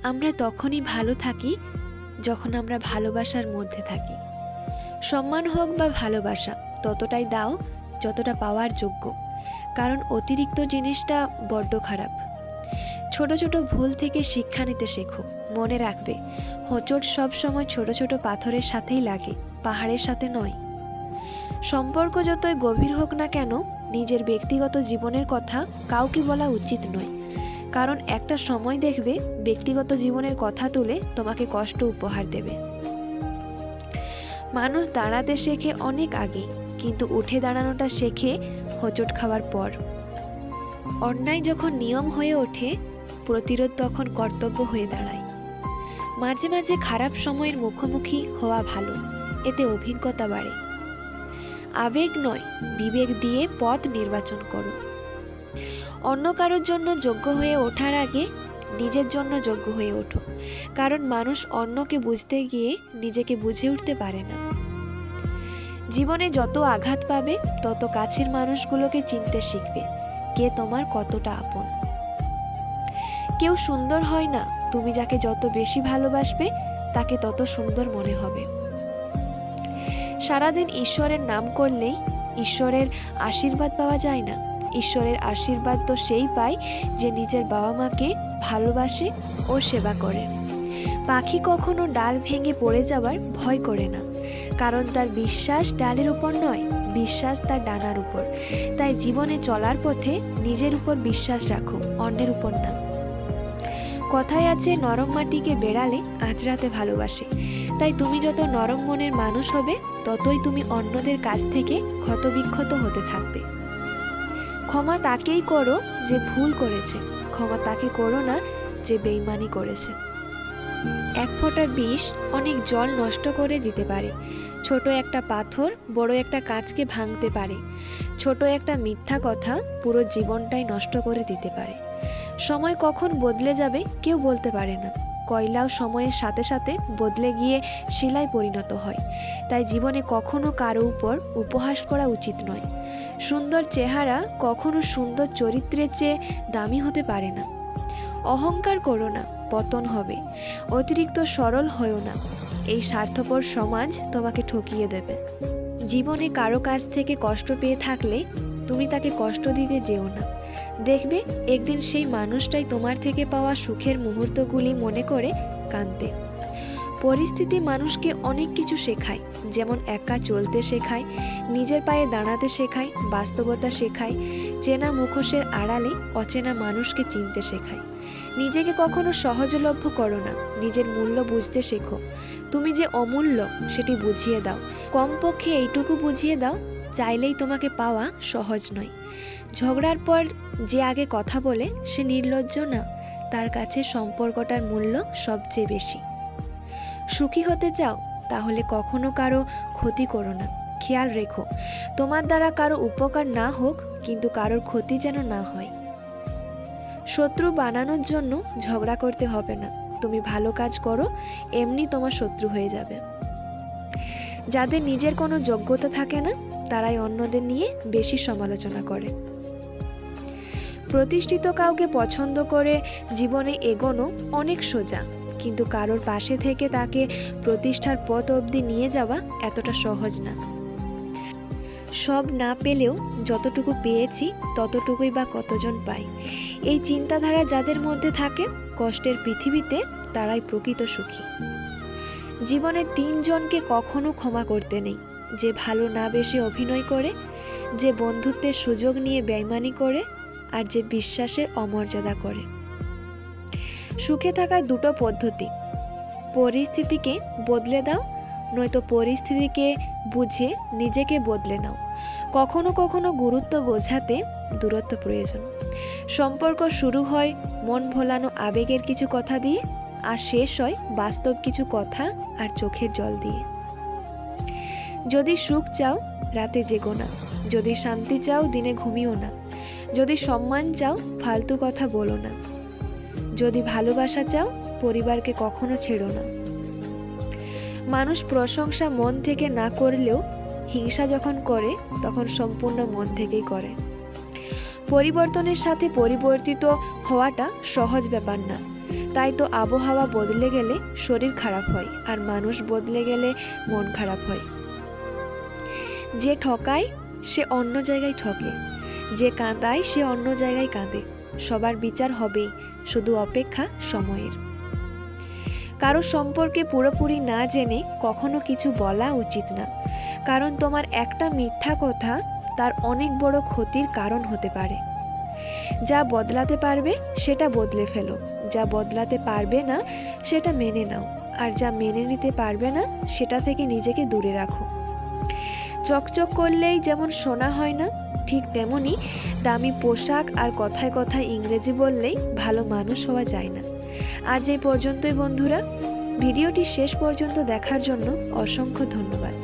আমরা তখনই ভালো থাকি যখন আমরা ভালোবাসার মধ্যে থাকি। সম্মান হোক বা ভালোবাসা ততটাই দাও যতটা পাওয়ার যোগ্য, কারণ অতিরিক্ত জিনিসটা বড্ড খারাপ। ছোট ছোট ভুল থেকে শিক্ষা নিতে শেখো। মনে রাখবে, হোঁচট সবসময় ছোট ছোট পাথরের সাথেই লাগে, পাহাড়ের সাথে নয়। সম্পর্ক যতই গভীর হোক না কেন, নিজের ব্যক্তিগত জীবনের কথা কাউকে বলা উচিত নয়, কারণ একটা সময় দেখবে ব্যক্তিগত জীবনের কথা তুলে তোমাকে কষ্ট উপহার দেবে। মানুষ দাঁড়াতে শেখে অনেক আগে, কিন্তু উঠে দাঁড়ানোটা শেখে হোঁচট খাওয়ার পর। অন্যায় যখন নিয়ম হয়ে ওঠে, প্রতিরোধ তখন কর্তব্য হয়ে দাঁড়ায়। মাঝে মাঝে খারাপ সময়ের মুখোমুখি হওয়া ভালো, এতে অভিজ্ঞতা বাড়ে। আবেগ নয়, বিবেক দিয়ে পথ নির্বাচন করো। অন্য কারোর জন্য যোগ্য হয়ে ওঠার আগে নিজের জন্য যোগ্য হয়ে ওঠো, কারণ মানুষ অন্যকে বুঝতে গিয়ে নিজেকে বুঝে উঠতে পারে না। জীবনে যত আঘাত পাবে তত কাছের মানুষগুলোকে চিনতে শিখবে কে তোমার কতটা আপন। কেউ সুন্দর হয় না, তুমি যাকে যত বেশি ভালোবাসবে তাকে তত সুন্দর মনে হবে। সারাদিন ঈশ্বরের নাম করলেই ঈশ্বরের আশীর্বাদ পাওয়া যায় না। ঈশ্বরের আশীর্বাদ তো সেই পায় যে নিজের বাবা মাকে ভালোবাসে ও সেবা করে। পাখি কখনো ডাল ভেঙে পড়ে যাওয়ার ভয় করে না, কারণ তার বিশ্বাস ডালের উপর নয়, বিশ্বাস তার ডানার উপর। তাই জীবনে চলার পথে নিজের উপর বিশ্বাস রাখো, অন্যের উপর না। কথায় আছে, নরম মাটিকে বেড়ালে আঁচড়াতে ভালোবাসে। তাই তুমি যত নরম মনের মানুষ হবে ততই তুমি অন্যদের কাছ থেকে ক্ষতবিক্ষত হতে থাকবে। ক্ষমা তাকেই করো যে ভুল করেছে, ক্ষমা তাকে করো না যে বেইমানি করেছে। এক ফোঁটা বিষ অনেক জল নষ্ট করে দিতে পারে। ছোট একটা পাথর বড় একটা কাঁচকে ভাঙতে পারে। ছোট একটা মিথ্যা কথা পুরো জীবনটাই নষ্ট করে দিতে পারে। সময় কখন বদলে যাবে কেউ বলতে পারে না। কয়লাও সময়ের সাথে সাথে বদলে গিয়ে শিলায় পরিণত হয়। তাই জীবনে কখনো কারো উপর উপহাস করা উচিত নয়। সুন্দর চেহারা কখনো সুন্দর চরিত্রের চেয়ে দামি হতে পারে না। অহংকার করো না, পতন হবে। অতিরিক্ত সরল হয়ো না, এই স্বার্থপর সমাজ তোমাকে ঠকিয়ে দেবে। জীবনে কারো কাছ থেকে কষ্ট পেয়ে থাকলে তুমি তাকে কষ্ট দিতে যেও না। দেখবে একদিন সেই মানুষটাই তোমার থেকে পাওয়া সুখের মুহূর্তগুলি মনে করে কাঁদবে। পরিস্থিতি মানুষকে অনেক কিছু শেখায়, যেমন একা চলতে শেখায়, নিজের পায়ে দাঁড়াতে শেখায়, বাস্তবতা শেখায়, চেনা মুখোশের আড়ালে অচেনা মানুষকে চিনতে শেখায়। নিজেকে কখনো সহজলভ্য করো না, নিজের মূল্য বুঝতে শেখো। তুমি যে অমূল্য সেটি বুঝিয়ে দাও, কমপক্ষে এইটুকু বুঝিয়ে দাও, চাইলেই তোমাকে পাওয়া সহজ নয়। ঝগড়ার পর যে আগে কথা বলে সে নির্লজ্জ না, তার কাছে সম্পর্কটার মূল্য সবচেয়ে বেশি। সুখী হতে চাও তাহলে কখনো কারো ক্ষতি করো না। খেয়াল রেখো, তোমার দ্বারা কারো উপকার না হোক, কিন্তু কারোর ক্ষতি যেন না হয়। শত্রু বানানোর জন্য ঝগড়া করতে হবে না। তুমি ভালো কাজ করো, এমনি তোমার শত্রু হয়ে যাবে। যাদের নিজের কোনো যোগ্যতা থাকে না তারাই অন্যদের নিয়ে বেশি সমালোচনা করে। প্রতিষ্ঠিত কাউকে পছন্দ করে জীবনে এগোনো অনেক সোজা, কিন্তু কারোর পাশে থেকে তাকে প্রতিষ্ঠার পথ অবধি নিয়ে যাওয়া এতটা সহজ না। সব না পেলেও যতটুকু পেয়েছি ততটুকুই বা কতজন পায়, এই চিন্তাধারা যাদের মধ্যে থাকে কষ্টের পৃথিবীতে তারাই প্রকৃত সুখী। জীবনে তিনজনকে কখনো ক্ষমা করতে নেই: যে ভালো না বেশে অভিনয় করে, যে বন্ধুত্বের সুযোগ নিয়ে বেইমানি করে, আর যে বিশ্বাসের অমর্যাদা করে। সুখে থাকার দুটো পদ্ধতি: পরিস্থিতিকে বদলে দাও, নয়তো পরিস্থিতিকে বুঝে নিজেকে বদলে নাও। কখনো কখনো গুরুত্ব বোঝাতে দূরত্ব প্রয়োজন। সম্পর্ক শুরু হয় মন ভোলানো আবেগের কিছু কথা দিয়ে, আর শেষ হয় বাস্তব কিছু কথা আর চোখের জল দিয়ে। যদি সুখ চাও রাতে জেগো না, যদি শান্তি চাও দিনে ঘুমিও না, যদি সম্মান চাও ফালতু কথা বলো না, যদি ভালোবাসা চাও পরিবারকে কখনো ছেড়ো না। মানুষ প্রশংসা মন থেকে না করলেও হিংসা যখন করে তখন সম্পূর্ণ মন থেকেই করে। পরিবর্তনের সাথে পরিবর্তিত হওয়াটা সহজ ব্যাপার না, তাই তো আবহাওয়া বদলে গেলে শরীর খারাপ হয়, আর মানুষ বদলে গেলে মন খারাপ হয়। যে ঠকায় সে অন্য জায়গায় ঠকে, যে কাঁদায় সে অন্য জায়গায় কাঁদে। সবার বিচার হবেই, শুধু অপেক্ষা সময়ের। কারো সম্পর্কে পুরোপুরি না জেনে কখনো কিছু বলা উচিত না, কারণ তোমার একটা মিথ্যা কথা তার অনেক বড় ক্ষতির কারণ হতে পারে। যা বদলাতে পারবে সেটা বদলে ফেলো, যা বদলাতে পারবে না সেটা মেনে নাও, আর যা মেনে নিতে পারবে না সেটা থেকে নিজেকে দূরে রাখো। চকচক করলেই যেমন সোনা হয় না, ঠিক তেমনি দামি পোশাক আর কথায় কথায় ইংরেজি বললেই ভালো মানুষ হওয়া যায় না। আজ এই পর্যন্তই বন্ধুরা। ভিডিওটি শেষ পর্যন্ত দেখার জন্য অসংখ্য ধন্যবাদ।